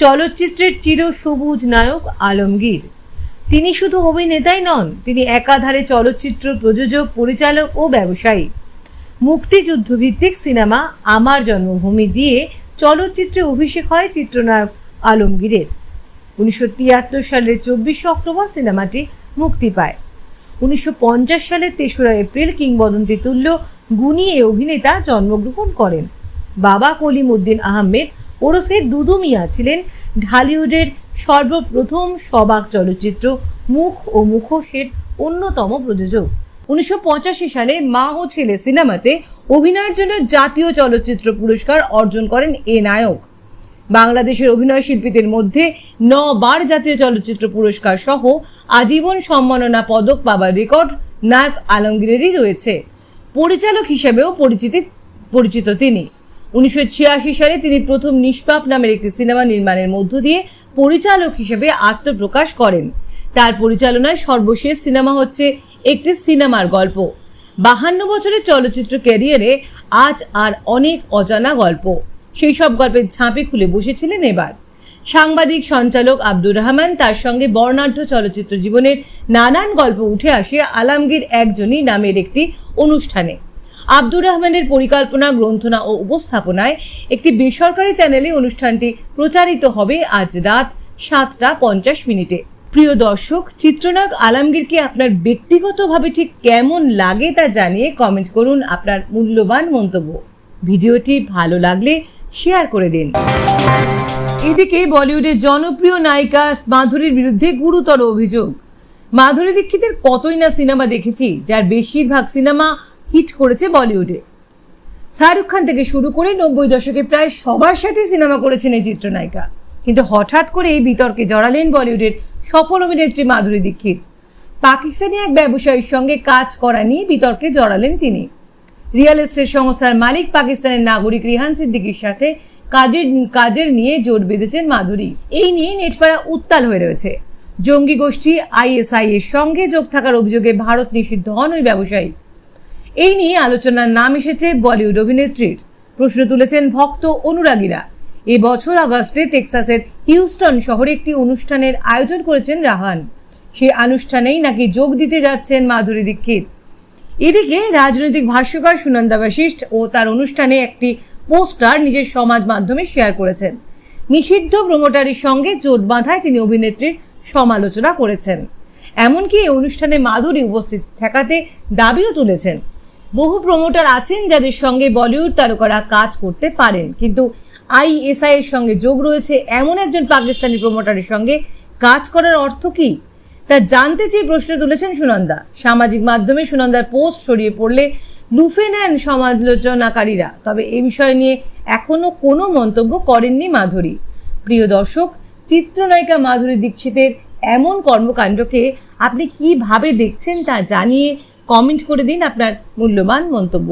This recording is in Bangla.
চলচ্চিত্রের চির সবুজ নায়ক আলমগীর। তিনি শুধু অভিনেতাই নন, তিনি একাধারে চলচ্চিত্র প্রযোজক, পরিচালক ও ব্যবসায়ী। মুক্তিযুদ্ধভিত্তিক সিনেমা আমার জন্মভূমি দিয়ে চলচ্চিত্রে অভিষেক হয় চিত্রনায়ক আলমগীরের। 1973 সালের 24 অক্টোবর সিনেমাটি মুক্তি পায়। 1950 সালের 3রা এপ্রিল কিংবদন্তি তুল্য গুণী এই অভিনেতা জন্মগ্রহণ করেন। বাবা কলিম উদ্দিন আহমেদ ওরফে দুদু মিয়া ছিলেন ঢালিউডের সর্বপ্রথম সবাক চলচ্চিত্র মুখ ও মুখোশের অন্যতম প্রযোজক। 1985 সালে মা ও ছেলে সিনেমাতে অভিনয়ের জন্য জাতীয় চলচ্চিত্র পুরস্কার অর্জন করেন এ নায়ক। বাংলাদেশের অভিনয় শিল্পীদের মধ্যে 9 বার জাতীয় চলচ্চিত্র পুরস্কার সহ আজীবন সম্মাননা পদক পাবার রেকর্ড নায়ক আলমগীরেরই রয়েছে। পরিচালক হিসেবেও পরিচিত তিনি। 1986 সালে তিনি প্রথম নিষ্পাপ নামের একটি সিনেমা নির্মাণের মধ্য দিয়ে পরিচালক হিসেবে আত্মপ্রকাশ করেন। তার পরিচালনায় সর্বশেষ সিনেমা হচ্ছে একটি সিনেমার গল্প। 52 বছরের চলচ্চিত্র ক্যারিয়ারে আজ আর অনেক অজানা গল্প, সেই সব গল্পের ঝাঁপি খুলে বসেছিলেন এবার। সাংবাদিক সঞ্চালক আব্দুর রহমান, তার সঙ্গে বর্ণাঢ্য চলচ্চিত্র জীবনের নানান গল্প উঠে আসে আলমগীর একজনই নামের একটি অনুষ্ঠানে। আব্দুর রহমানের পরিকল্পনা, গ্রন্থনা ও উপস্থাপনায় একটি বেসরকারি চ্যানেলে অনুষ্ঠানটি প্রচারিত হবে আজ রাত 7:50। প্রিয় দর্শক, চিত্রনায়ক আলমগীরকে আপনার ব্যক্তিগতভাবে ঠিক কেমন লাগে তা জানিয়ে কমেন্ট করুন আপনার মূল্যবান মন্তব্য। ভিডিওটি ভালো লাগলে শেয়ার করে দিন। এদিকে বলিউডের জনপ্রিয় নায়িকা মাধুরীর বিরুদ্ধে গুরুতর অভিযোগ। মাধুরী দীক্ষিতের কতই না সিনেমা দেখেছি, যার বেশিরভাগ সিনেমা হিট করেছে বলিউডে। শাহরুখ খান থেকে শুরু করে 90 দশকে প্রায় সবার সাথে সিনেমা করেছেন এই চিত্রনায়িকা। কিন্তু হঠাৎ করে এই বিতর্কে জড়ালেন বলিউডের সফল অভিনেত্রী মাধুরী দীক্ষিত। পাকিস্তানি এক ব্যবসায়ীর সঙ্গে কাজ করা নিয়ে বিতর্কে জড়ালেন তিনি। রিয়েল এস্টেট সংস্থার মালিক পাকিস্তানের নাগরিক রিহান সিদ্দিকীর সাথে কাজের নিয়ে জোট বেঁধেছেন মাধুরী। এই নিয়ে নেটপাড়া উত্তাল হয়ে রয়েছে। জঙ্গি গোষ্ঠী ISI এর সঙ্গে যোগ থাকার অভিযোগে ভারত নিষিদ্ধ হন ওই ব্যবসায়ী। এই নিয়ে আলোচনার নাম এসেছে বলিউড অভিনেত্রীর। প্রশ্ন তুলেছেন ভক্ত অনুরাগীরা। এবছর আগস্টে টেক্সাসের হিউস্টন শহরে একটি অনুষ্ঠানের আয়োজন করেছেন রাহান। সেই অনুষ্ঠানেই নাকি যোগ দিতে যাচ্ছেন মাধুরী দীক্ষিত। এদিকে রাজনৈতিক ভাষ্যকার সুনন্দা বশিষ্ঠ ও তার অনুষ্ঠানে একটি পোস্টার নিজের সমাজ মাধ্যমে শেয়ার করেছেন। নিষিদ্ধ প্রমোটারের সঙ্গে জোট বাঁধায় তিনি অভিনেত্রীর সমালোচনা করেছেন। এমনকি এই অনুষ্ঠানে মাধুরী উপস্থিত ঠেকাতে দাবিও তুলেছেন। বহু প্রমোটার আছেন যাদের সঙ্গে বলিউড তারকারা কাজ করতে পারেন, কিন্তু ISI এর সঙ্গে যোগ রয়েছে এমন একজন পাকিস্তানি প্রমোটারের সঙ্গে কাজ করার অর্থ কি, তা জানতে চেয়ে প্রশ্ন তুলেছেন সুনন্দা। সামাজিক মাধ্যমে সুনন্দার পোস্ট ছড়িয়ে পড়লে লুফে নেন সমালোচনাকারীরা। তবে এই বিষয় নিয়ে এখনো কোনো মন্তব্য করেননি মাধুরী। প্রিয় দর্শক, চিত্রনায়িকা মাধুরী দীক্ষিতের এমন কর্মকাণ্ডকে আপনি কিভাবে দেখছেন তা জানিয়ে কমেন্ট করে দিন আপনার মূল্যবান মন্তব্য।